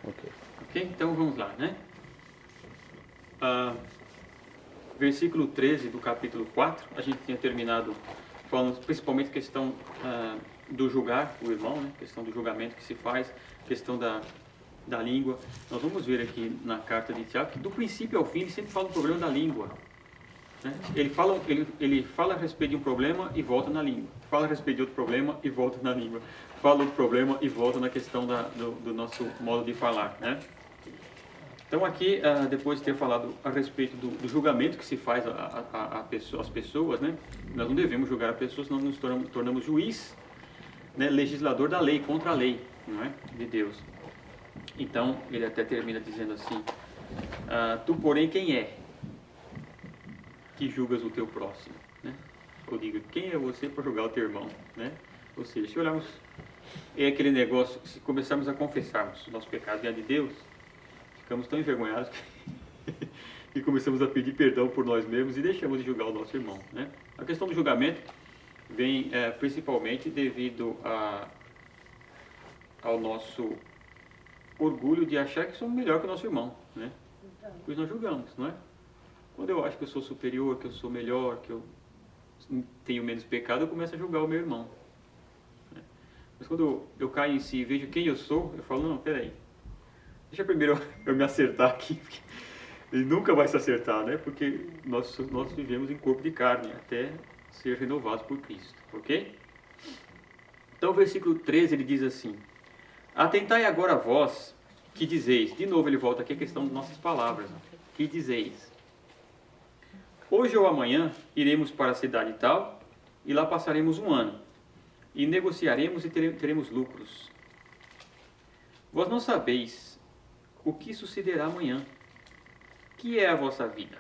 Ok. Ok? Então vamos lá, né? Versículo 13 do capítulo 4, a gente tinha terminado falando principalmente questão do julgar o irmão, né? Questão do julgamento que se faz, questão da língua. Nós vamos ver aqui na carta de Tiago que do princípio ao fim ele sempre fala do problema da língua. Né? Ele fala a respeito de um problema e volta na língua. Fala a respeito de outro problema e volta na língua. Fala outro problema e volta na questão do nosso modo de falar, né? Então aqui, depois de ter falado a respeito do julgamento que se faz às pessoas, né? Nós não devemos julgar a pessoa, senão nos tornamos juiz, né? Legislador da lei, contra a lei, não é? De Deus. Então, ele até termina dizendo assim, tu porém quem é que julgas o teu próximo? Né? Ou diga, quem é você para julgar o teu irmão? Né? Ou seja, se olharmos, é aquele negócio, se começarmos a confessarmos o nosso pecado diante de Deus, ficamos tão envergonhados que começamos a pedir perdão por nós mesmos e deixamos de julgar o nosso irmão. Né? A questão do julgamento vem principalmente devido ao nosso orgulho de achar que somos melhor que o nosso irmão. Né? Pois nós julgamos, não é? Quando eu acho que eu sou superior, que eu sou melhor, que eu tenho menos pecado, eu começo a julgar o meu irmão. Né? Mas quando eu caio em si e vejo quem eu sou, eu falo, não, peraí. Deixa primeiro eu me acertar aqui, porque ele nunca vai se acertar, né? Porque nós vivemos em corpo de carne, até ser renovados por Cristo, ok? Então o versículo 13 ele diz assim, atentai agora vós, que dizeis, de novo ele volta aqui a questão de nossas palavras, que dizeis, hoje ou amanhã iremos para a cidade tal, e lá passaremos um ano, e negociaremos e teremos lucros. Vós não sabeis o que sucederá amanhã. Que é a vossa vida?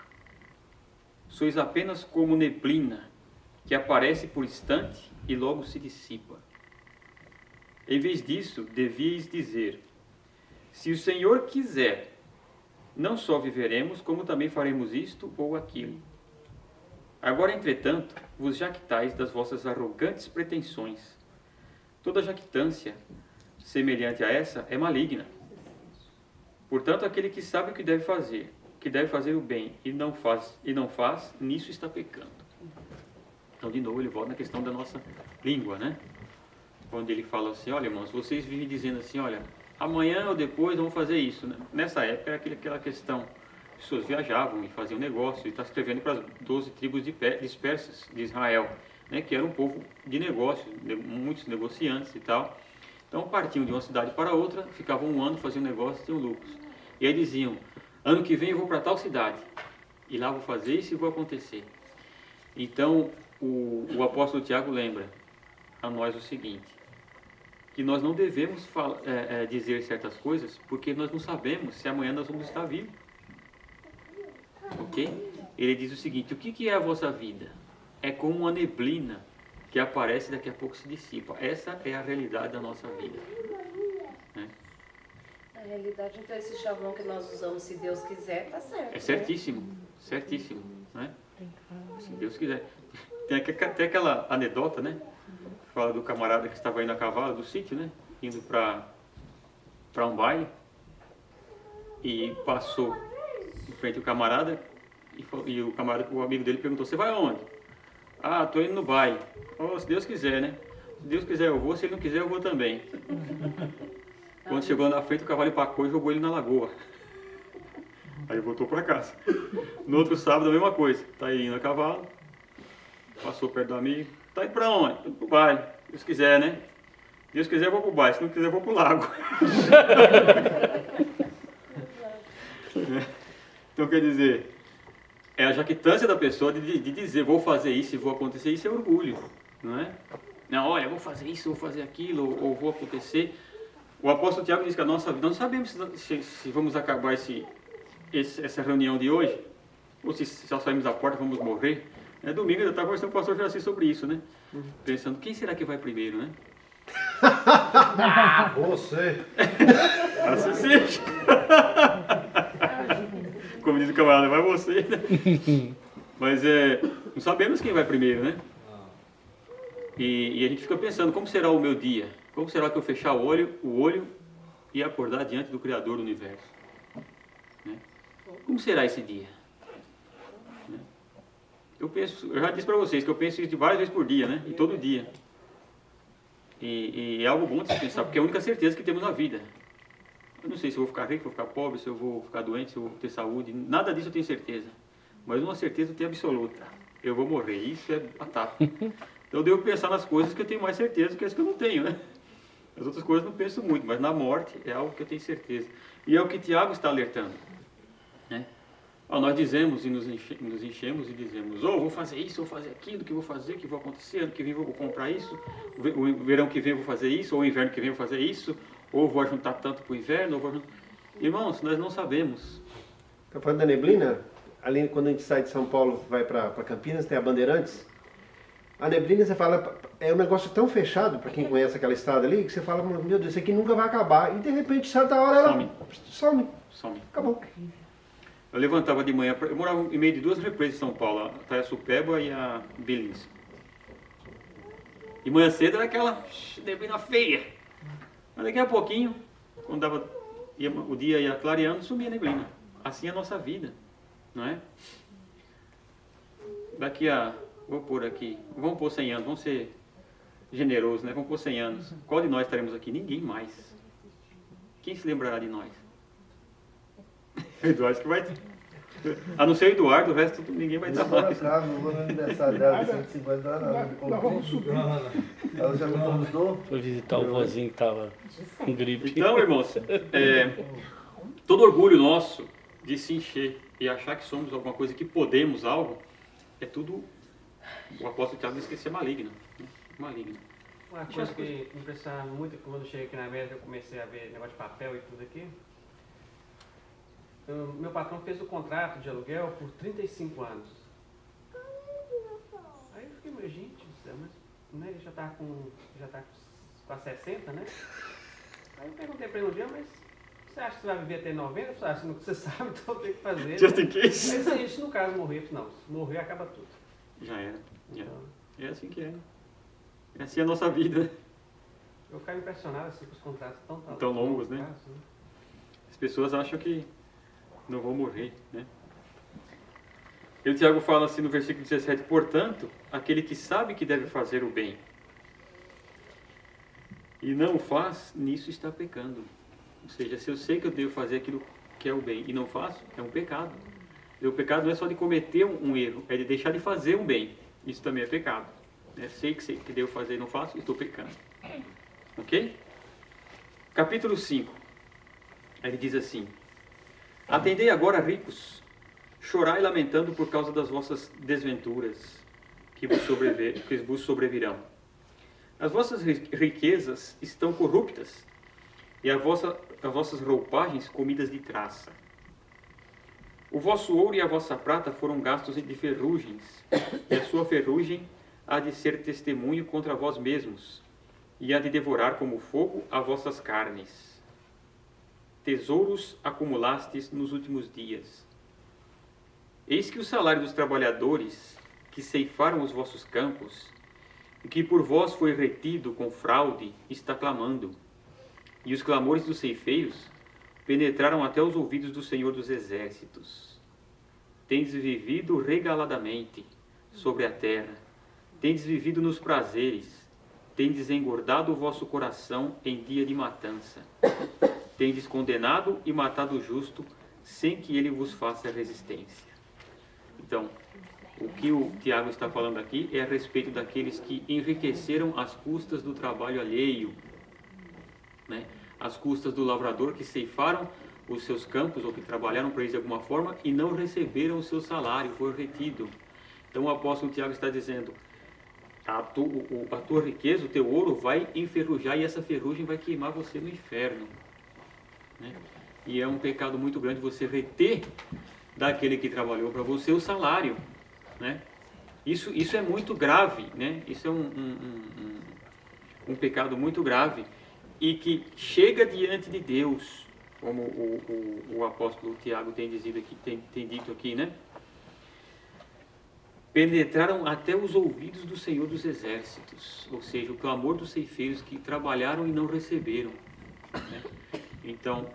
Sois apenas como neblina, que aparece por instante e logo se dissipa. Em vez disso, devíeis dizer, se o Senhor quiser, não só viveremos, como também faremos isto ou aquilo. Agora, entretanto, vos jactais das vossas arrogantes pretensões. Toda jactância semelhante a essa é maligna. Portanto, aquele que sabe o que deve fazer o bem e não faz, nisso está pecando. Então, de novo, ele volta na questão da nossa língua, né? Onde ele fala assim, olha, irmãos, vocês vivem dizendo assim, olha, amanhã ou depois vamos fazer isso. Né? Nessa época era aquela questão, as pessoas viajavam e faziam negócio, e está escrevendo para as 12 tribos dispersas de Israel, né? Que era um povo de negócio, muitos negociantes e tal. Então partiam de uma cidade para outra, ficavam um ano, faziam negócio e tinham lucros. E aí diziam, ano que vem eu vou para tal cidade, e lá vou fazer isso e vou acontecer. Então o apóstolo Tiago lembra a nós o seguinte, que nós não devemos dizer certas coisas, porque nós não sabemos se amanhã nós vamos estar vivos. Ok? Ele diz o seguinte, o que é a vossa vida? É como uma neblina, que aparece e daqui a pouco se dissipa. Essa é a realidade da nossa vida. Né? Na realidade, então, esse chavão que nós usamos, se Deus quiser, está certo. É certíssimo, né? Certíssimo. Né? Se Deus quiser. Tem até aquela anedota, né? Fala do camarada que estava indo a cavalo do sítio, né? Indo para um baile. E passou em frente ao camarada. E o amigo dele perguntou, você vai aonde? Ah, estou indo no baile. Oh, se Deus quiser, né? Se Deus quiser eu vou, se Ele não quiser eu vou também. Quando chegou na frente, o cavalo empacou e jogou ele na lagoa. Aí voltou para casa. No outro sábado, a mesma coisa. Tá indo a cavalo, passou perto do amigo. Tá indo para onde? Indo pro baile. Se Deus quiser, né? Se Deus quiser eu vou pro baile, se não quiser eu vou pro lago. Então quer dizer, é a jactância da pessoa de dizer, vou fazer isso e vou acontecer, isso é orgulho, não é? Não, olha, vou fazer isso, vou fazer aquilo, ou vou acontecer. O apóstolo Tiago diz que a nossa vida, não sabemos se vamos acabar essa reunião de hoje, ou se só saímos da porta vamos morrer. Domingo eu estava conversando com o pastor Juraci sobre isso, né? Pensando, quem será que vai primeiro, né? Você! Assim seja. Como diz o camarada, vai você, né? Mas não sabemos quem vai primeiro, né? E a gente fica pensando, como será o meu dia? Como será que eu fechar o olho e acordar diante do Criador do Universo. Né? Como será esse dia? Né? Eu já disse para vocês que eu penso isso de várias vezes por dia, né? E todo dia. E é algo bom de se pensar, porque é a única certeza que temos na vida. Eu não sei se eu vou ficar rico, se eu vou ficar pobre, se eu vou ficar doente, se eu vou ter saúde. Nada disso eu tenho certeza. Mas uma certeza eu tenho absoluta. Eu vou morrer. Isso é batata. Então eu devo pensar nas coisas que eu tenho mais certeza que as que eu não tenho, né? As outras coisas eu não penso muito, mas na morte é algo que eu tenho certeza. E é o que Tiago está alertando. Né? Nós dizemos e nos enchemos e dizemos, vou fazer isso, vou fazer aquilo, que vou fazer, que vou acontecer, ano que vem vou comprar isso, o verão que vem vou fazer isso, ou o inverno que vem vou fazer isso, ou vou juntar tanto para o inverno, ou vou... Irmãos, nós não sabemos. Está falando da neblina? Ali, quando a gente sai de São Paulo, vai para Campinas, tem a Bandeirantes. A neblina, você fala, é um negócio tão fechado, para quem conhece aquela estrada ali, que você fala, meu Deus, isso aqui nunca vai acabar. E de repente, certa hora, ela some. Acabou. Eu levantava de manhã, eu morava em meio de duas represas em São Paulo, a Itaiaçupeba e a Billings. De manhã cedo era aquela neblina feia. Mas daqui a pouquinho, quando o dia ia clareando, sumia a neblina. Assim é a nossa vida, não é? Vou pôr aqui, vamos pôr 100 anos, vamos ser generosos, né? Vamos pôr 100 anos. Qual de nós estaremos aqui? Ninguém mais. Quem se lembrará de nós? Eduardo que vai ter. A não ser o Eduardo, o resto ninguém vai estar mais. Não vou no aniversário dela de 150 anos. Nós vamos subir. Ela já me convidou. Foi visitar o vozinho que estava com gripe. Então, irmãos, todo orgulho nosso de se encher e achar que somos alguma coisa, que podemos algo, é tudo, o apóstolo Tiago diz que isso é maligno. Né? Maligno. Uma coisa que me impressionava muito quando eu cheguei aqui na América, eu comecei a ver negócio de papel e tudo aqui. Meu patrão fez o contrato de aluguel por 35 anos. Aí eu fiquei, mas gente do céu, mas ele já está com quase 60, né? Aí eu perguntei para ele um dia, mas você acha que você vai viver até 90? Você acha que você sabe, então tem que fazer. Just in case. Mas se a gente no caso morrer, não, se morrer acaba tudo. Já era. Então, É assim que é. É assim a nossa vida. eu ficava impressionado assim, com os contratos Tão longos, né? prazo, As pessoas acham que não vão morrer, né? E o Tiago fala assim no versículo 17, portanto, aquele que sabe que deve fazer o bem e não o faz, nisso está pecando. Ou seja, se eu sei que eu devo fazer aquilo que é o bem e não faço, é um pecado. E o pecado não é só de cometer um erro, é de deixar de fazer um bem. Isso também é pecado. Sei que devo fazer e não faço, estou pecando. Ok? Capítulo 5. Ele diz assim, atendei agora, ricos, chorai lamentando por causa das vossas desventuras que vos sobrevirão. As vossas riquezas estão corruptas e as vossas roupagens comidas de traça. O vosso ouro e a vossa prata foram gastos de ferrugens, e a sua ferrugem há de ser testemunho contra vós mesmos, e há de devorar como fogo as vossas carnes. Tesouros acumulastes nos últimos dias. Eis que o salário dos trabalhadores que ceifaram os vossos campos, e que por vós foi retido com fraude, está clamando. E os clamores dos ceifeiros penetraram até os ouvidos do Senhor dos Exércitos. Tendes vivido regaladamente sobre a terra, tendes vivido nos prazeres, tendes engordado o vosso coração em dia de matança. Tendes condenado e matado o justo, sem que ele vos faça resistência. Então, o que o Tiago está falando aqui é a respeito daqueles que enriqueceram às custas do trabalho alheio, né? Às custas do lavrador, que ceifaram os seus campos ou que trabalharam para eles de alguma forma e não receberam o seu salário, foi retido. Então o apóstolo Tiago está dizendo, a tua riqueza, o teu ouro vai enferrujar e essa ferrugem vai queimar você no inferno. Né? E é um pecado muito grande você reter daquele que trabalhou para você o salário. Né? Isso é muito grave, né? Isso é um pecado muito grave e que chega diante de Deus, como o apóstolo Tiago tem dito aqui, né? Penetraram até os ouvidos do Senhor dos Exércitos, ou seja, o clamor dos ceifeiros que trabalharam e não receberam. Né? Então,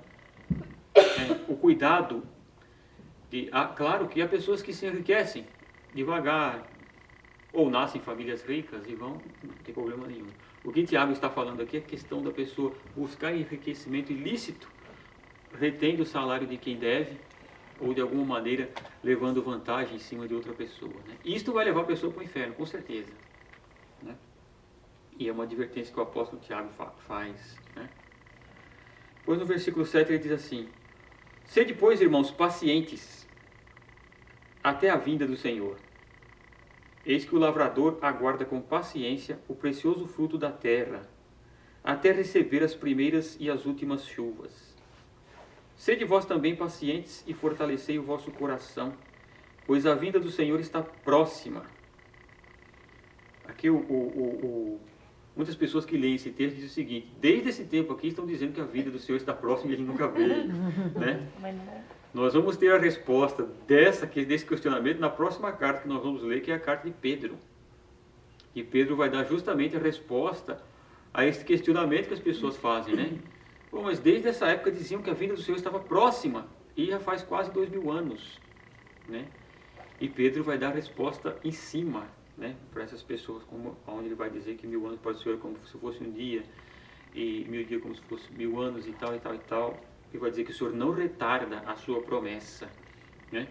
o cuidado de... claro que há pessoas que se enriquecem devagar, ou nascem em famílias ricas e vão, não tem problema nenhum. O que Tiago está falando aqui é a questão da pessoa buscar enriquecimento ilícito, retendo o salário de quem deve, ou de alguma maneira levando vantagem em cima de outra pessoa. Né? Isto vai levar a pessoa para o inferno, com certeza. Né? E é uma advertência que o apóstolo Tiago faz. Né? Pois no versículo 7 ele diz assim: sede, pois, irmãos, pacientes até a vinda do Senhor. Eis que o lavrador aguarda com paciência o precioso fruto da terra, até receber as primeiras e as últimas chuvas. Sede vós também pacientes e fortalecei o vosso coração, pois a vinda do Senhor está próxima. Aqui muitas pessoas que leem esse texto dizem o seguinte: desde esse tempo aqui estão dizendo que a vinda do Senhor está próxima e ele nunca veio. Né? Nós vamos ter a resposta desse questionamento na próxima carta que nós vamos ler, que é a carta de Pedro. E Pedro vai dar justamente a resposta a esse questionamento que as pessoas fazem, né? Bom, mas desde essa época diziam que a vinda do Senhor estava próxima, e já faz quase 2000 anos, né? E Pedro vai dar a resposta em cima, né, para essas pessoas, onde ele vai dizer que 1000 anos para o Senhor é como se fosse um dia, e 1000 dias como se fosse 1000 anos, e tal, e tal, e tal. E vai dizer que o Senhor não retarda a sua promessa, né?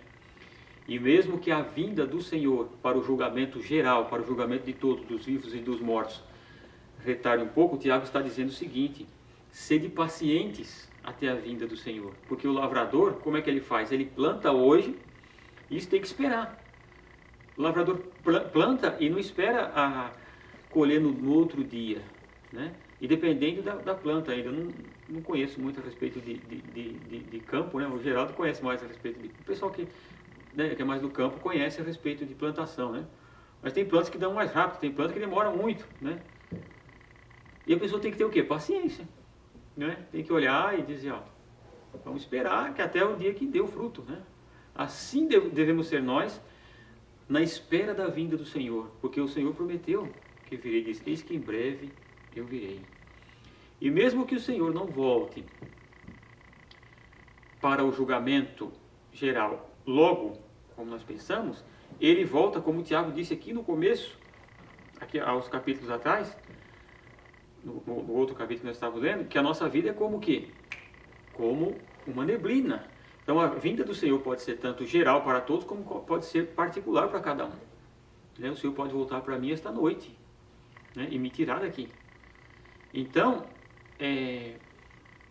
E mesmo que a vinda do Senhor para o julgamento geral, para o julgamento de todos, dos vivos e dos mortos, retarde um pouco, o Tiago está dizendo o seguinte: sede pacientes até a vinda do Senhor. Porque o lavrador, como é que ele faz? Ele planta hoje, e isso tem que esperar. O lavrador planta e não espera a colher no outro dia, né? E dependendo da planta ainda, eu não conheço muito a respeito de campo, né? O Geraldo conhece mais a respeito o pessoal que é mais do campo conhece a respeito de plantação, né? Mas tem plantas que dão mais rápido, tem plantas que demoram muito, né? E a pessoa tem que ter o quê? Paciência, né? Tem que olhar e dizer, ó, vamos esperar que até o dia que dê o fruto, né? Assim devemos ser nós, na espera da vinda do Senhor, porque o Senhor prometeu que virei, diz: eis que em breve eu virei. E mesmo que o Senhor não volte para o julgamento geral logo, como nós pensamos, ele volta, como o Tiago disse aqui no começo, aqui aos capítulos atrás, no outro capítulo que nós estávamos lendo, que a nossa vida é como o quê? Como uma neblina. Então a vinda do Senhor pode ser tanto geral para todos, como pode ser particular para cada um. Né? O Senhor pode voltar para mim esta noite, né, e me tirar daqui. Então,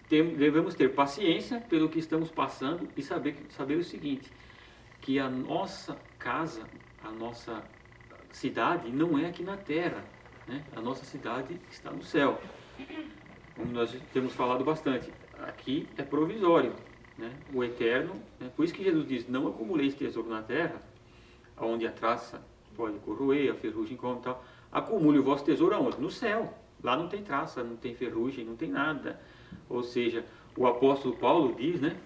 devemos ter paciência pelo que estamos passando e saber o seguinte, que a nossa casa, a nossa cidade não é aqui na terra, né? A nossa cidade está no céu. Como nós temos falado bastante, aqui é provisório, né? O eterno, né? Por isso que Jesus diz: não acumuleis tesouro na terra, onde a traça pode corroer, a ferrugem come e tal. Acumule o vosso tesouro aonde? No céu. Lá não tem traça, não tem ferrugem, não tem nada. Ou seja, o apóstolo Paulo diz, né?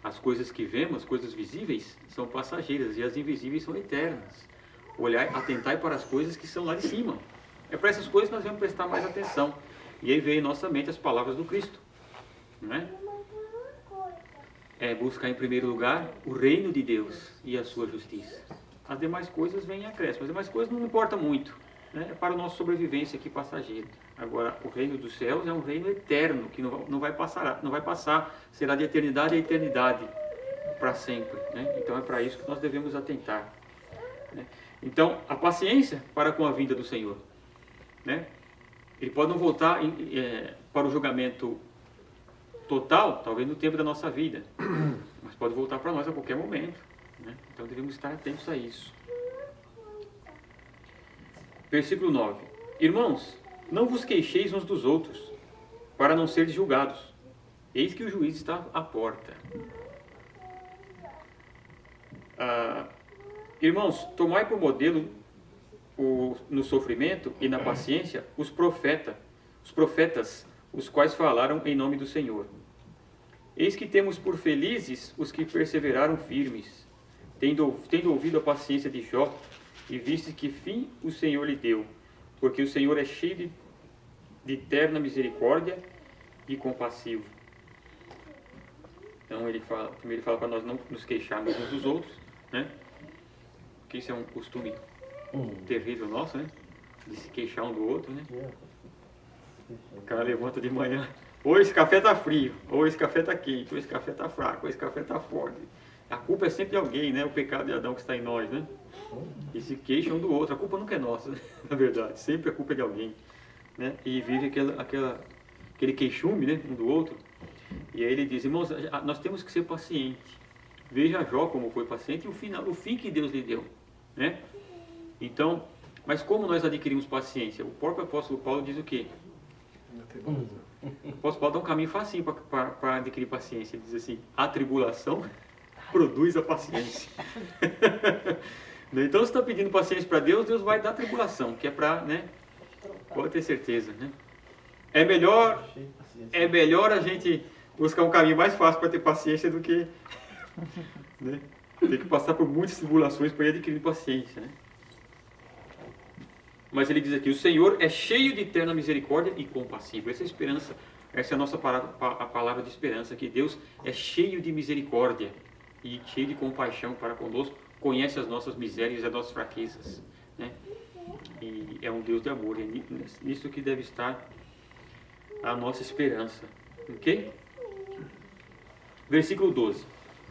As coisas que vemos, as coisas visíveis, são passageiras, e as invisíveis são eternas. Olhar, atentai para as coisas que são lá de cima. É para essas coisas que nós devemos prestar mais atenção. E aí vem em nossa mente as palavras do Cristo, não é? É buscar em primeiro lugar o reino de Deus e a sua justiça. As demais coisas vêm em acréscimo. As demais coisas não importam muito, né? É para a nossa sobrevivência aqui passageira. Agora, o reino dos céus é um reino eterno, que não vai passar, será de eternidade a eternidade, para sempre, né? Então é para isso que nós devemos atentar, né? Então, a paciência para com a vinda do Senhor, né? Ele pode não voltar para o julgamento total, talvez no tempo da nossa vida, mas pode voltar para nós a qualquer momento, né? Então devemos estar atentos a isso. Versículo 9: irmãos, não vos queixeis uns dos outros, para não seres julgados. Eis que o juiz está à porta. Irmãos, tomai por modelo no sofrimento e na paciência os profetas, os quais falaram em nome do Senhor. Eis que temos por felizes os que perseveraram firmes, tendo ouvido a paciência de Jó, e viste que fim o Senhor lhe deu, porque o Senhor é cheio de eterna misericórdia e compassivo. Então primeiro ele fala para nós não nos queixarmos uns dos outros, né? Porque isso é um costume terrível nosso, né? De se queixar um do outro, né? O cara levanta de manhã, ou esse café tá frio, ou esse café tá quente, ou esse café tá fraco, ou esse café tá forte. A culpa é sempre de alguém, né? O pecado de Adão que está em nós, né? E se queixam um do outro. A culpa nunca é nossa, né? Na verdade. Sempre a culpa é de alguém, né? E vive aquele queixume, né? Um do outro. E aí ele diz, irmãos, nós temos que ser pacientes. Veja Jó como foi paciente e o fim que Deus lhe deu, né? Então, mas como nós adquirimos paciência? O próprio apóstolo Paulo diz o quê? O apóstolo Paulo dá um caminho facinho para adquirir paciência. Ele diz assim, a tribulação produz a paciência. Então, se está pedindo paciência para Deus, Deus vai dar tribulação, que é para, né? Pode ter certeza, né? É melhor a gente buscar um caminho mais fácil para ter paciência do que, né? Ter que passar por muitas tribulações para ir adquirir paciência, né? Mas ele diz aqui, o Senhor é cheio de eterna misericórdia e compassivo. Essa é a esperança, essa é a nossa a palavra de esperança, que Deus é cheio de misericórdia e cheio de compaixão para conosco, conhece as nossas misérias e as nossas fraquezas, né? E é um Deus de amor, é nisso que deve estar a nossa esperança, ok? Versículo 12.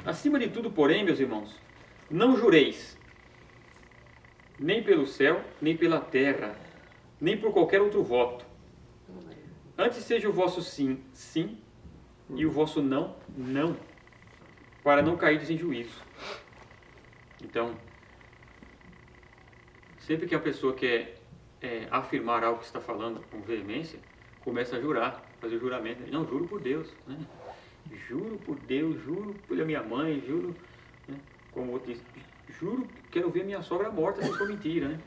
Acima de tudo, porém, meus irmãos, não jureis, nem pelo céu, nem pela terra, nem por qualquer outro voto. Antes seja o vosso sim, sim, e o vosso não, não, para não cairdes em juízo. Então, sempre que a pessoa quer afirmar algo que está falando com veemência, começa a jurar, fazer o juramento. Não, juro por Deus, né? Juro por Deus, juro pela minha mãe, juro, né? Como o outro diz, juro que quero ver minha sogra morta se isso for mentira, né?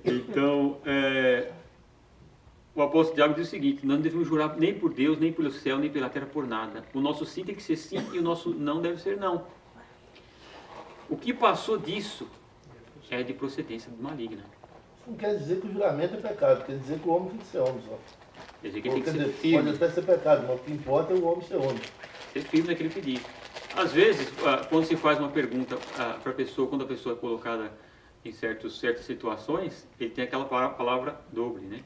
Então, o apóstolo Tiago diz o seguinte, não devemos jurar nem por Deus, nem pelo céu, nem pela terra, por nada. O nosso sim tem que ser sim e o nosso não deve ser não. O que passou disso é de procedência maligna. Não quer dizer que o juramento é pecado, quer dizer que o homem tem que ser homem só. Quer dizer que tem que ser firme. Pode até ser pecado, mas o que importa é o homem ser homem. Ser firme naquele pedido. Às vezes, quando se faz uma pergunta para a pessoa, quando a pessoa é colocada em certas situações, ele tem aquela palavra doble, né?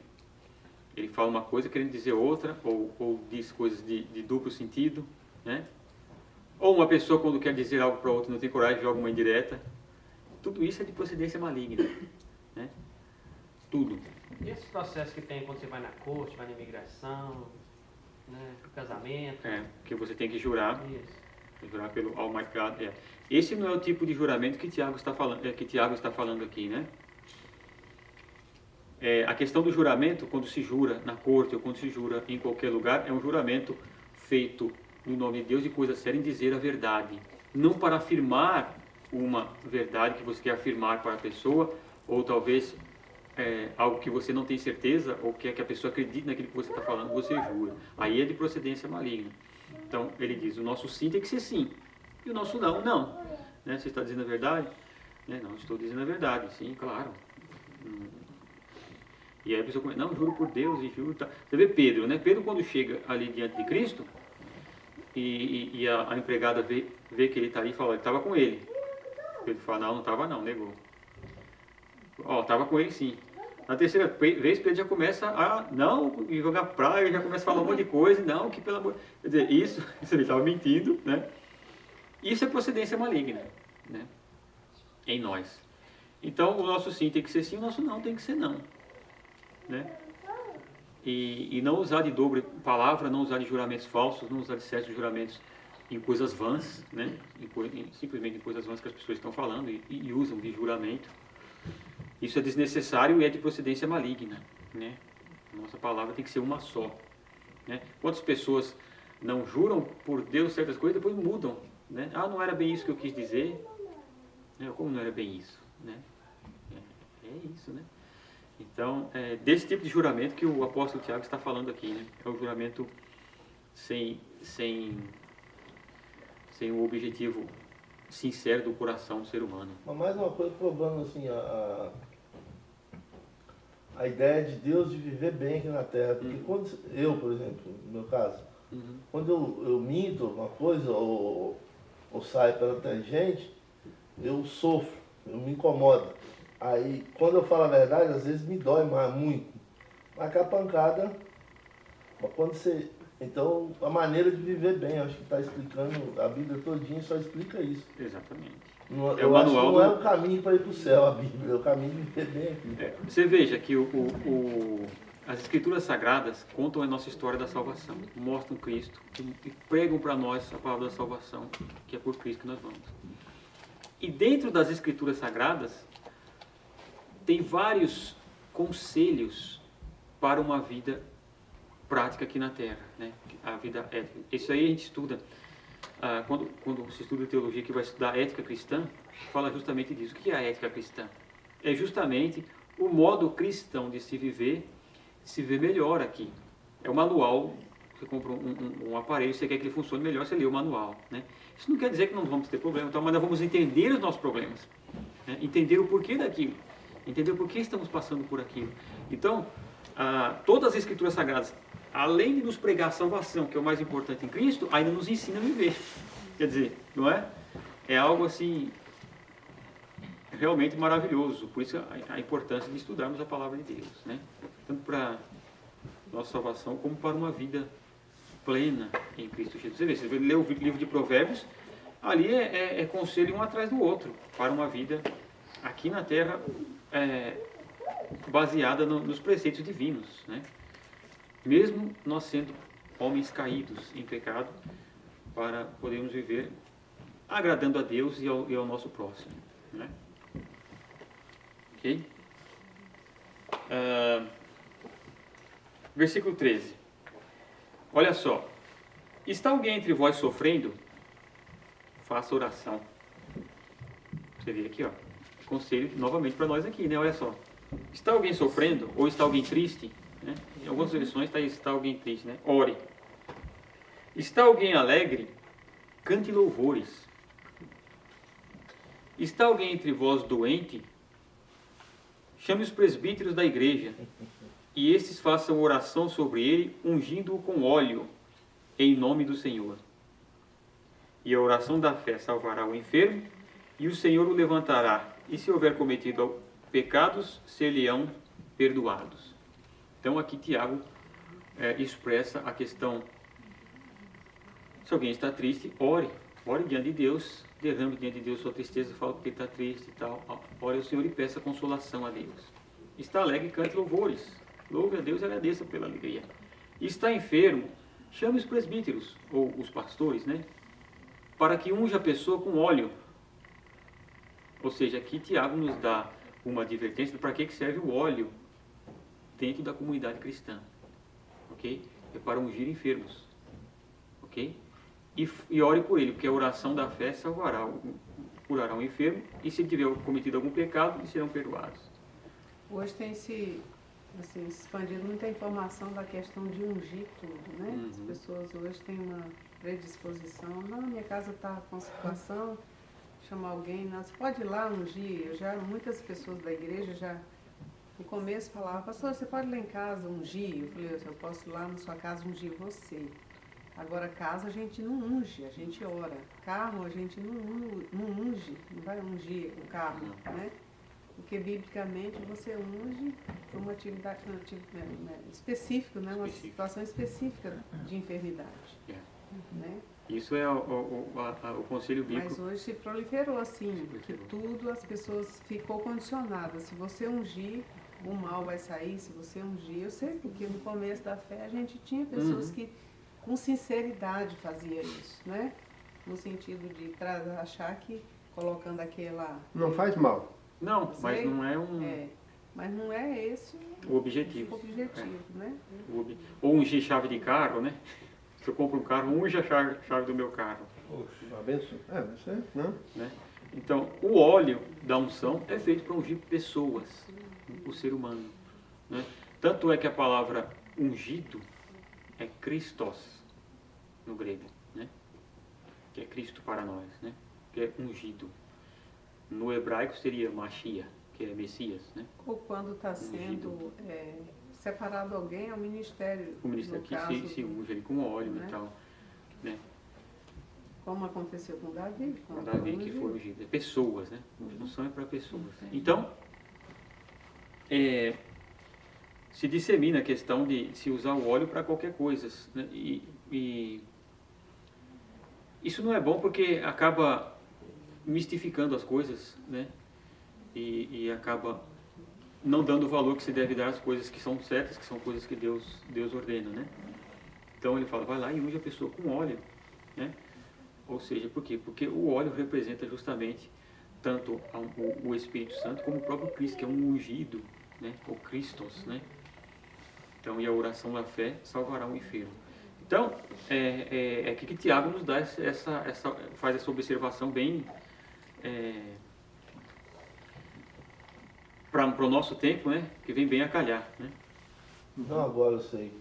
Ele fala uma coisa querendo dizer outra, ou diz coisas de duplo sentido, né? Ou uma pessoa, quando quer dizer algo para outra, não tem coragem, joga uma indireta. Tudo isso é de procedência maligna, né? Tudo. E esse processo que tem quando você vai na corte, vai na imigração, né, pro casamento? Que você tem que jurar. Isso. Jurar pelo Almighty God. Esse não é o tipo de juramento que Tiago está falando aqui, né? A questão do juramento, quando se jura na corte ou quando se jura em qualquer lugar, é um juramento feito no nome de Deus de coisa séria em dizer a verdade. Não para afirmar uma verdade que você quer afirmar para a pessoa, ou talvez algo que você não tem certeza, ou quer que a pessoa acredite naquilo que você está falando, você jura. Aí é de procedência maligna. Então, ele diz, o nosso sim tem que ser sim, e o nosso não, não. Né? Você está dizendo a verdade? Né? Não, estou dizendo a verdade, sim, claro. E aí a pessoa começa, não, juro por Deus, e juro... Tá. Você vê Pedro, né? Pedro, quando chega ali diante de Cristo, e a empregada vê que ele está ali, fala, ele estava com ele. Pedro fala, não estava não, negou. Estava com ele sim. Na terceira vez, Pedro já começa a, não, jogar praia, já começa a falar um monte de coisa, não, que pelo amor... Quer dizer, isso ele estava mentindo, né? Isso é procedência maligna, né? Em nós. Então, o nosso sim tem que ser sim, o nosso não tem que ser não, né? E não usar de dobre palavra, não usar de juramentos falsos, não usar de certos juramentos em coisas vãs, né? Simplesmente em coisas vãs que as pessoas estão falando e usam de juramento. Isso é desnecessário e é de procedência maligna, né? Nossa palavra tem que ser uma só, né? Quantas pessoas não juram por Deus certas coisas e depois mudam, né? Ah, não era bem isso que eu quis dizer. Como não era bem isso, né? É isso, né? Então, desse tipo de juramento que o apóstolo Tiago está falando aqui, né? É o juramento sem o objetivo sincero do coração do ser humano. Mas mais uma coisa, provando assim, a ideia de Deus de viver bem aqui na Terra. Porque quando eu, por exemplo, no meu caso, quando eu minto uma coisa ou saio pela tangente, eu sofro, eu me incomodo. Aí, quando eu falo a verdade, às vezes me dói muito. Mas com a pancada, quando você... Então, a maneira de viver bem, eu acho que está explicando, a Bíblia todinha só explica isso. Exatamente. Não, É eu o acho que manual não é do- o caminho para ir para o céu, a Bíblia, é o caminho de viver bem aqui. Você veja que as Escrituras Sagradas contam a nossa história da salvação, mostram Cristo e pregam para nós a palavra da salvação, que é por Cristo que nós vamos. E dentro das Escrituras Sagradas, tem vários conselhos para uma vida prática aqui na Terra, né? A vida ética. Isso aí a gente estuda, quando se estuda teologia, que vai estudar ética cristã, fala justamente disso. O que é a ética cristã? É justamente o modo cristão de se ver melhor aqui. É o manual. Você compra um aparelho, você quer que ele funcione melhor, você lê o manual, né? Isso não quer dizer que não vamos ter problema, então, mas nós vamos entender os nossos problemas, né? Entender o porquê daquilo, entender o porquê estamos passando por aquilo. Então, todas as Escrituras Sagradas, além de nos pregar a salvação, que é o mais importante em Cristo, ainda nos ensina a viver. Quer dizer, não é? É algo assim realmente maravilhoso. Por isso a importância de estudarmos a palavra de Deus, né? Tanto para nossa salvação como para uma vida plena em Cristo Jesus. Você lê o livro de Provérbios, ali é conselho um atrás do outro para uma vida aqui na Terra baseada nos preceitos divinos, né? Mesmo nós sendo homens caídos em pecado, para podermos viver agradando a Deus e ao nosso próximo, né? Ok? Versículo 13. Olha só. Está alguém entre vós sofrendo? Faça oração. Você vê aqui, ó. Conselho novamente para nós aqui, né? Olha só. Está alguém sofrendo? Ou está alguém triste? Né? Em algumas versões está alguém triste, né? Ore. Está alguém alegre? Cante louvores. Está alguém entre vós doente? Chame os presbíteros da igreja, e estes façam oração sobre ele, ungindo-o com óleo, em nome do Senhor. E a oração da fé salvará o enfermo, e o Senhor o levantará, e se houver cometido pecados, ser-lhe-ão perdoados. Então aqui Tiago expressa a questão, se alguém está triste, ore diante de Deus, derrame diante de Deus sua tristeza, fala porque está triste e tal, ore ao Senhor e peça consolação a Deus. Está alegre, cante louvores, louve a Deus e agradeça pela alegria. Está enfermo, chame os presbíteros, ou os pastores, né, para que unja a pessoa com óleo. Ou seja, aqui Tiago nos dá uma advertência de para que serve o óleo dentro da comunidade cristã, ok? É para ungir enfermos, ok? E ore por ele, porque a oração da fé curará o enfermo, e se tiver cometido algum pecado, eles serão perdoados. Hoje tem se expandido muita informação da questão de ungir tudo, né? As pessoas hoje têm uma predisposição, não, minha casa está com situação, chamar alguém, não, você pode ir lá ungir. Muitas pessoas da igreja já no começo falavam, pastor, você pode ir lá em casa ungir? Eu falei, eu posso ir lá na sua casa ungir você. Agora, casa a gente não unge, a gente ora. Carro a gente não unge, não vai ungir o carro, né? Porque, biblicamente, você unge por uma atividade específica, né? Uma situação específica de enfermidade. Né? Isso é o conselho bíblico. Mas hoje se proliferou assim, que tudo as pessoas ficou condicionadas. Se você ungir, o mal vai sair, se você ungir. Eu sei porque no começo da fé a gente tinha pessoas que com sinceridade fazia isso, né? No sentido de achar que colocando aquela... Não faz mal. Não, mas não é mas não é esse o objetivo. Né? Ou ungir chave de carro, né? Se eu compro um carro, unge a chave do meu carro. Poxa, abençoa. Você, não? Né? Então, o óleo da unção é feito para ungir pessoas, o ser humano. Né? Tanto é que a palavra ungido é Christos, no grego, né? Que é Cristo para nós, né? Que é ungido. No hebraico seria Mashiach, que é Messias, né? Ou quando está sendo separado alguém ao ministério. O ministério no que caso se unge ali com óleo, né? e tal, né? Como aconteceu com Davi. Com Davi que foi ungido. Pessoas, né? A unção é para pessoas. Então, se dissemina a questão de se usar o óleo para qualquer coisa, né? E isso não é bom porque acaba mistificando as coisas, né? E acaba não dando o valor que se deve dar às coisas que são certas, que são coisas que Deus ordena, né? Então ele fala, vai lá e unge a pessoa com óleo, né? Ou seja, por quê? Porque o óleo representa justamente tanto o Espírito Santo como o próprio Cristo, que é um ungido, né? O Christos, né? Então, e a oração da fé salvará o enfermo. Então, é aqui que Tiago nos dá faz essa observação bem para o nosso tempo, né? Que vem bem a calhar, né? Não, agora eu sei.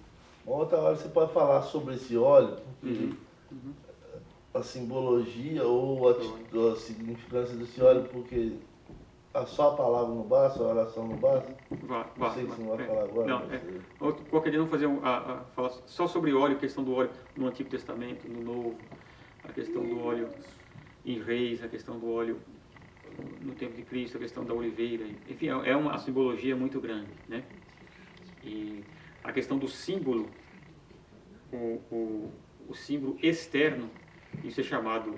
Uma outra hora você pode falar sobre esse óleo, porque a simbologia ou a significância desse óleo, porque só a palavra não basta, a oração não basta. Não sei se você não vai falar agora. Não, qualquer dia vamos fazer falar só sobre óleo, a questão do óleo no Antigo Testamento, no Novo, a questão do óleo em Reis, a questão do óleo no tempo de Cristo, a questão da oliveira. Enfim, é uma simbologia muito grande, né? E a questão do símbolo, o símbolo externo, isso é chamado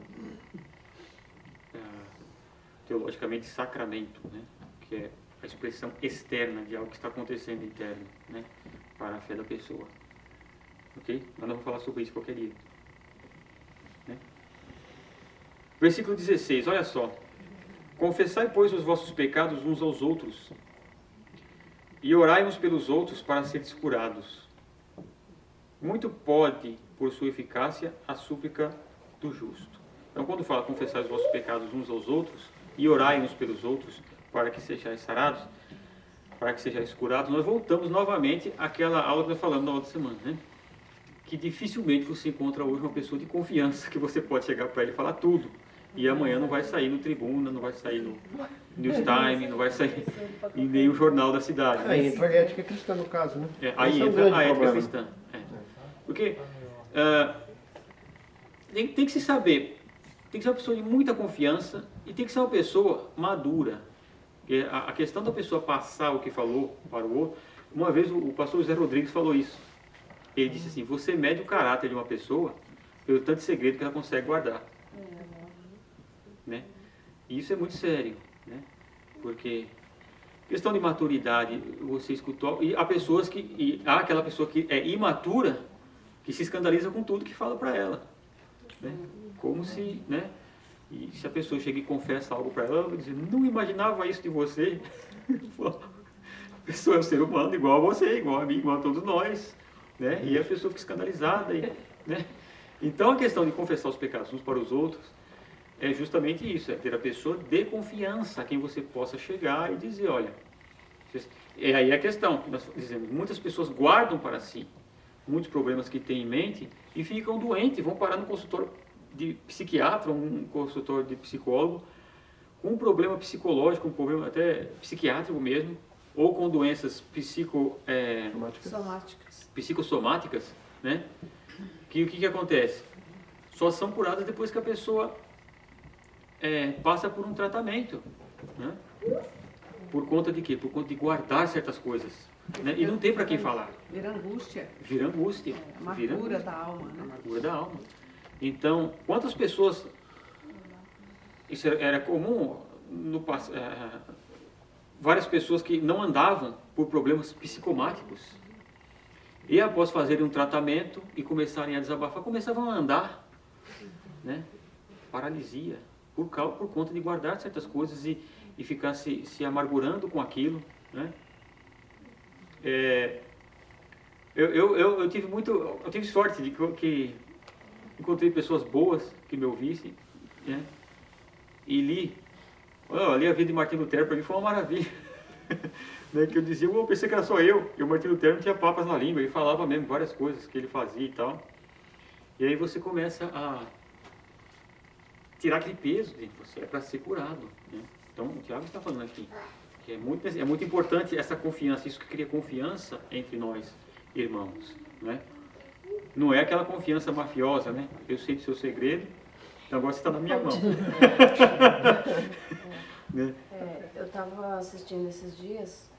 teologicamente sacramento, né? Que é a expressão externa de algo que está acontecendo interno, né? Para a fé da pessoa. Ok? Nós vamos falar sobre isso qualquer dia. Né? Versículo 16, olha só. Confessai, pois, os vossos pecados uns aos outros e orai uns pelos outros para seres curados. Muito pode, por sua eficácia, a súplica do justo. Então, quando fala confessai os vossos pecados uns aos outros e orai uns pelos outros para que sejais sarados, para que sejais curados, nós voltamos novamente àquela aula que nós falamos na outra semana, né? Que dificilmente você encontra hoje uma pessoa de confiança que você pode chegar para ele e falar tudo. E amanhã não vai sair no Tribuna, não vai sair no News Time, não vai sair em nenhum jornal da cidade. Aí entra a ética cristã no caso, né? Aí entra a ética cristã. Porque tem que se saber, tem que ser uma pessoa de muita confiança e tem que ser uma pessoa madura. Porque a questão da pessoa passar o que falou para o outro, uma vez o pastor José Rodrigues falou isso. Ele disse assim, você mede o caráter de uma pessoa pelo tanto de segredo que ela consegue guardar. Né? E isso é muito sério, né? Porque questão de maturidade, você escutou, e há pessoas há aquela pessoa que é imatura, que se escandaliza com tudo que fala para ela, né? Como se, né? E se a pessoa chega e confessa algo para ela, ela vai dizer, não imaginava isso de você. A pessoa é um ser humano igual a você, igual a mim, igual a todos nós, né? E a pessoa fica escandalizada, né? Então a questão de confessar os pecados uns para os outros é justamente isso, é ter a pessoa de confiança a quem você possa chegar e dizer, olha, é aí a questão que nós dizemos, muitas pessoas guardam para si muitos problemas que têm em mente e ficam doentes, vão parar no consultório de psiquiatra, um consultório de psicólogo, com um problema psicológico, um problema até psiquiátrico mesmo, ou com doenças psicossomáticas, né? Que o que acontece? Só são curadas depois que a pessoa passa por um tratamento, né? Por conta de quê? Por conta de guardar certas coisas, né? E não tem para quem falar. Vira angústia. Vira angústia. Amargura da alma, né? Amargura da alma. Então, quantas pessoas... Isso era comum no passado. Várias pessoas que não andavam por problemas psicomáticos e após fazerem um tratamento e começarem a desabafar, começavam a andar, né? Paralisia. Por conta de guardar certas coisas e ficar se amargurando com aquilo, né? Eu tive sorte de que encontrei pessoas boas que me ouvissem, né? E li a vida de Martim Lutero, para mim foi uma maravilha. Né? Que eu dizia, eu pensei que era só eu, e o Martim Lutero não tinha papas na língua, ele falava mesmo várias coisas que ele fazia e tal. E aí você começa a tirar aquele peso de você, é para ser curado, né? Então o Tiago está falando aqui, Que é muito importante essa confiança, isso que cria confiança entre nós, irmãos, né? Não é aquela confiança mafiosa, né? Eu sei do seu segredo, então agora você está na minha mão. Né? Eu estava assistindo esses dias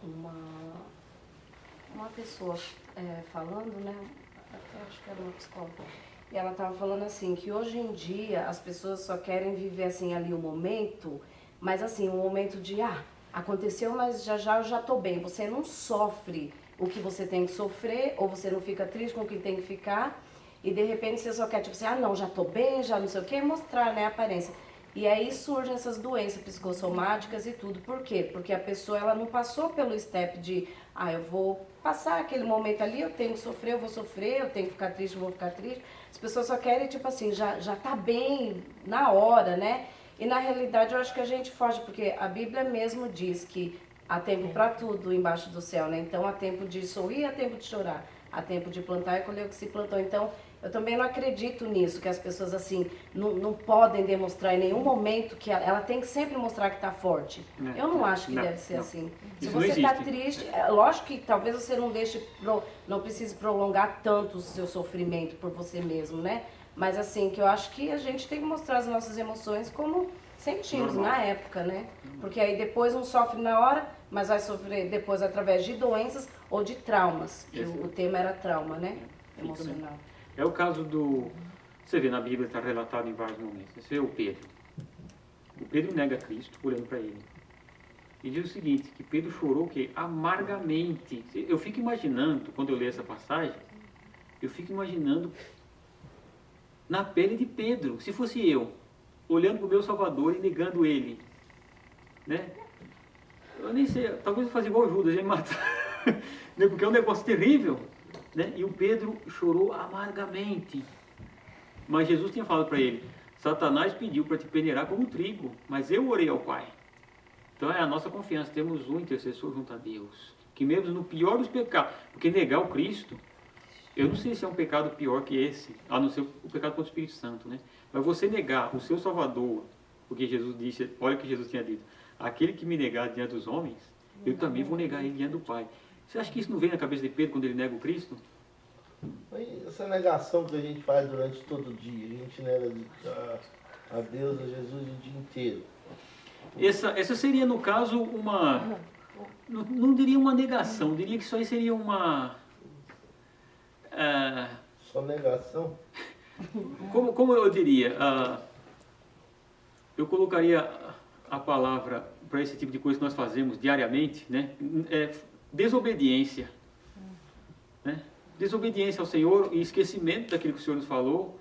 uma pessoa falando, né? Até acho que era uma psicóloga. E ela estava falando assim, que hoje em dia as pessoas só querem viver assim ali o momento, mas assim, um momento de, aconteceu, mas já eu já estou bem. Você não sofre o que você tem que sofrer, ou você não fica triste com o que tem que ficar, e de repente você só quer, tipo assim, não, já estou bem, já não sei o que, mostrar, né, a aparência. E aí surgem essas doenças psicossomáticas e tudo. Por quê? Porque a pessoa, ela não passou pelo step de, eu vou passar aquele momento ali, eu tenho que sofrer, eu vou sofrer, eu tenho que ficar triste, eu vou ficar triste. As pessoas só querem, tipo assim, já tá bem na hora, né? E na realidade eu acho que a gente foge, porque a Bíblia mesmo diz que há tempo para tudo embaixo do céu, né? Então há tempo de sorrir, há tempo de chorar. Há tempo de plantar e colher o que se plantou. Então eu também não acredito nisso, que as pessoas assim não podem demonstrar em nenhum momento que ela tem que sempre mostrar que está forte. Eu não acho que deve ser assim. Se Isso você está triste, lógico que talvez você não precise prolongar tanto o seu sofrimento por você mesmo, né? Mas assim, que eu acho que a gente tem que mostrar as nossas emoções como sentimos na época, né? Porque aí depois não sofre na hora, mas vai sofrer depois através de doenças ou de traumas. Que o tema era trauma, né? Emocional. É o caso do... Você vê na Bíblia, está relatado em vários momentos. Você vê o Pedro. O Pedro nega Cristo, olhando para ele. E diz o seguinte, que Pedro chorou o quê? Amargamente. Eu fico imaginando, quando eu leio essa passagem, eu fico imaginando na pele de Pedro, se fosse eu, olhando para o meu Salvador e negando ele. Né? Eu nem sei, talvez eu fazia igual Judas, ia me matar. Porque é um negócio terrível. Né? E o Pedro chorou amargamente. Mas Jesus tinha falado para ele, Satanás pediu para te peneirar como trigo, mas eu orei ao Pai. Então é a nossa confiança, temos um intercessor junto a Deus, que mesmo no pior dos pecados, porque negar o Cristo, eu não sei se é um pecado pior que esse, a não ser o pecado contra o Espírito Santo, né? Mas você negar o seu Salvador, porque Jesus disse, olha o que Jesus tinha dito, aquele que me negar diante dos homens, eu também vou negar ele diante do Pai. Você acha que isso não vem na cabeça de Pedro quando ele nega o Cristo? Essa negação que a gente faz durante todo o dia, a gente nega a Deus, a Jesus o dia inteiro. Essa seria, no caso, uma... Não diria uma negação, diria que isso aí seria uma... Só negação? Como eu diria? Eu colocaria a palavra para esse tipo de coisa que nós fazemos diariamente, né? Desobediência. Né? Desobediência ao Senhor e esquecimento daquilo que o Senhor nos falou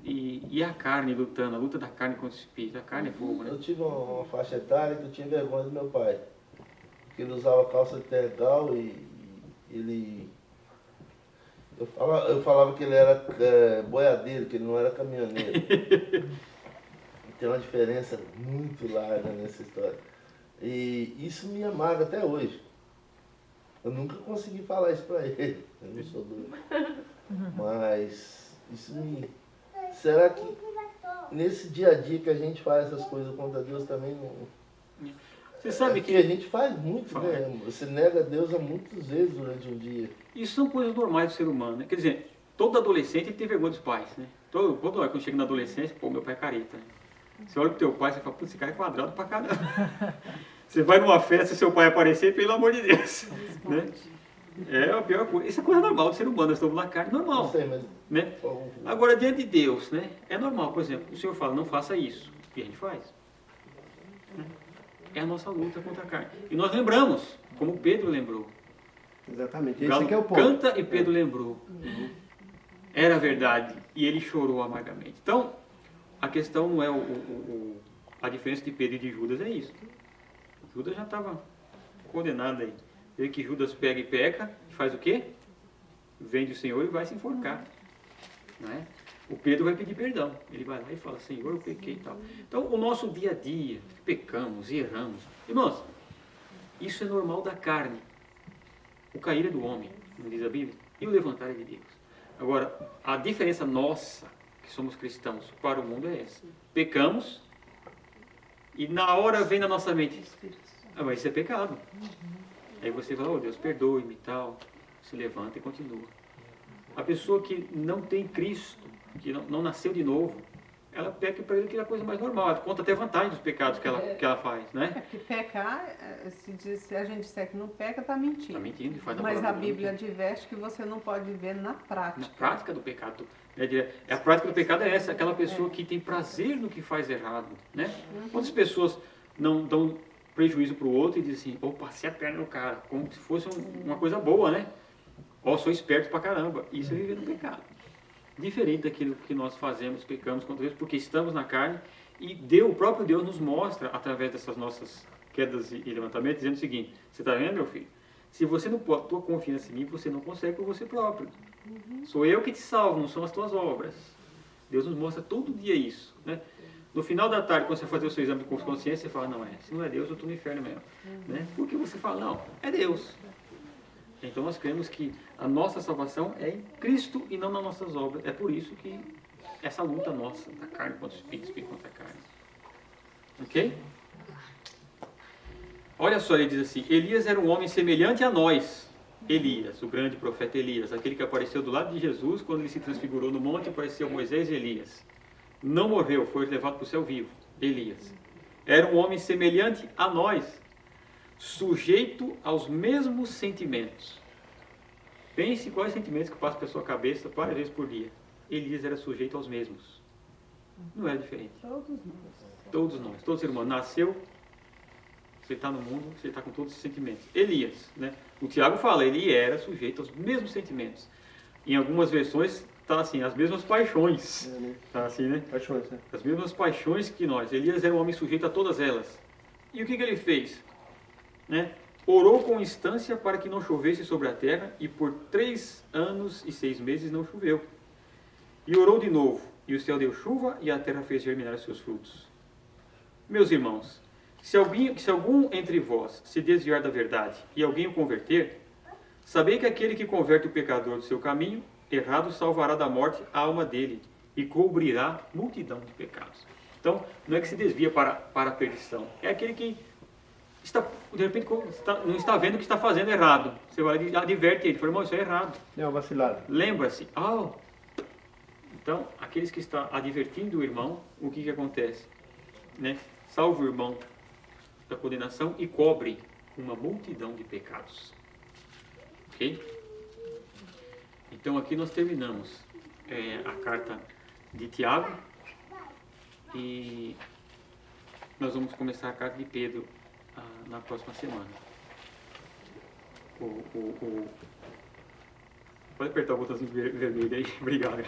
e a carne lutando, a luta da carne contra o Espírito. A carne é fogo, né? Eu tive uma faixa etária que eu tinha vergonha do meu pai. Porque ele usava calça de tergal e ele... Eu falava que ele era boiadeiro, que ele não era caminhoneiro. Tem uma diferença muito larga nessa história. E isso me amarga até hoje. Eu nunca consegui falar isso pra ele. Eu não sou doido. Mas isso me... Será que nesse dia a dia que a gente faz essas coisas contra Deus também não... Você sabe que a gente faz muito, né? Você nega a Deus há muitas vezes durante um dia. Isso são coisas normais do ser humano, né? Quer dizer, todo adolescente tem vergonha dos pais, né? Quando chega na adolescência, pô, meu pai é careta, né? Você olha pro teu pai e fala, pô, esse cara é quadrado pra caramba. Você vai numa festa e seu pai aparecer, pelo amor de Deus. Né? É a pior coisa. Isso é coisa normal do ser humano, nós estamos na carne, normal. Não sei, mas... Né? Agora, diante de Deus, né? É normal, por exemplo, o Senhor fala, não faça isso. E a gente faz. Né? É a nossa luta contra a carne. E nós lembramos, como Pedro lembrou. Exatamente, esse aqui é o ponto. Canta e Pedro lembrou. Era verdade. E ele chorou amargamente. Então, a questão não é a diferença de Pedro e de Judas, é isso. Judas já estava condenado aí. Vê que Judas pega e peca, e faz o quê? Vende o Senhor e vai se enforcar. Não é? O Pedro vai pedir perdão. Ele vai lá e fala, Senhor, eu pequei e tal. Então, o nosso dia a dia, pecamos e erramos. Irmãos, isso é normal da carne. O cair é do homem, não diz a Bíblia, e o levantar é de Deus. Agora, a diferença nossa, que somos cristãos, para o mundo é essa. Pecamos, e na hora vem na nossa mente, Ah, mas isso é pecado. Aí você fala, oh Deus, perdoe-me e tal. Se levanta e continua. A pessoa que não tem Cristo, que não nasceu de novo, ela peca para ele que é a coisa mais normal. Ela conta até vantagem dos pecados que ela faz, né? É porque pecar, se a gente disser que não peca, está mentindo. Está mentindo e faz Mas a Bíblia adverte que você não pode viver na prática. Na prática do pecado. A prática do pecado é essa, aquela pessoa que tem prazer no que faz errado, né? Quantas pessoas não dão prejuízo para o outro e dizem assim, opa, passei a perna no cara, como se fosse uma coisa boa, né? Ó, sou esperto pra caramba. Isso é viver no pecado. Diferente daquilo que nós fazemos, pecamos contra Deus, porque estamos na carne e o próprio Deus nos mostra, através dessas nossas quedas e levantamentos, dizendo o seguinte, você está vendo, meu filho? Se você não pôr a tua confiança em mim, você não consegue por você próprio. Sou eu que te salvo, não são as tuas obras. Deus nos mostra todo dia isso, né? No final da tarde, quando você fazer o seu exame de consciência, você fala, não, se não é Deus, eu estou no inferno mesmo. Né? Porque você fala, não, é Deus. Então nós cremos que a nossa salvação é em Cristo e não nas nossas obras. É por isso que essa luta nossa, da carne contra o espírito contra a carne. Ok? Olha só, ele diz assim, Elias era um homem semelhante a nós. Elias, o grande profeta Elias, aquele que apareceu do lado de Jesus quando ele se transfigurou no monte, apareceu Moisés e Elias. Não morreu, foi levado para o céu vivo. Elias. Era um homem semelhante a nós, sujeito aos mesmos sentimentos. Pense quais sentimentos que passam pela sua cabeça várias vezes por dia. Elias era sujeito aos mesmos. Não era diferente. Todos nós, todo ser humano nasceu, você está no mundo, você está com todos esses sentimentos. Elias, né? O Tiago fala, ele era sujeito aos mesmos sentimentos. Em algumas versões está assim, as mesmas paixões. Está assim, né? Paixões, né? As mesmas paixões que nós. Elias era um homem sujeito a todas elas. E o que ele fez? Né? Orou com instância para que não chovesse sobre a terra, e por 3 anos e 6 meses não choveu. E orou de novo, e o céu deu chuva, e a terra fez germinar os seus frutos. Meus irmãos, se algum entre vós se desviar da verdade, e alguém o converter, sabei que aquele que converte o pecador do seu caminho errado salvará da morte a alma dele, e cobrirá multidão de pecados. Então, não é que se desvia para a perdição, é aquele que de repente não está vendo que está fazendo errado. Você vai e adverte ele, fala, irmão, isso é errado. É uma vacilada. Lembra-se. Então, aqueles que estão advertindo o irmão, o que acontece? Né? Salva o irmão da condenação e cobre uma multidão de pecados. Ok? Então, aqui nós terminamos a carta de Tiago e nós vamos começar a carta de Pedro na próxima semana. Pode apertar o botãozinho vermelho aí. Obrigado.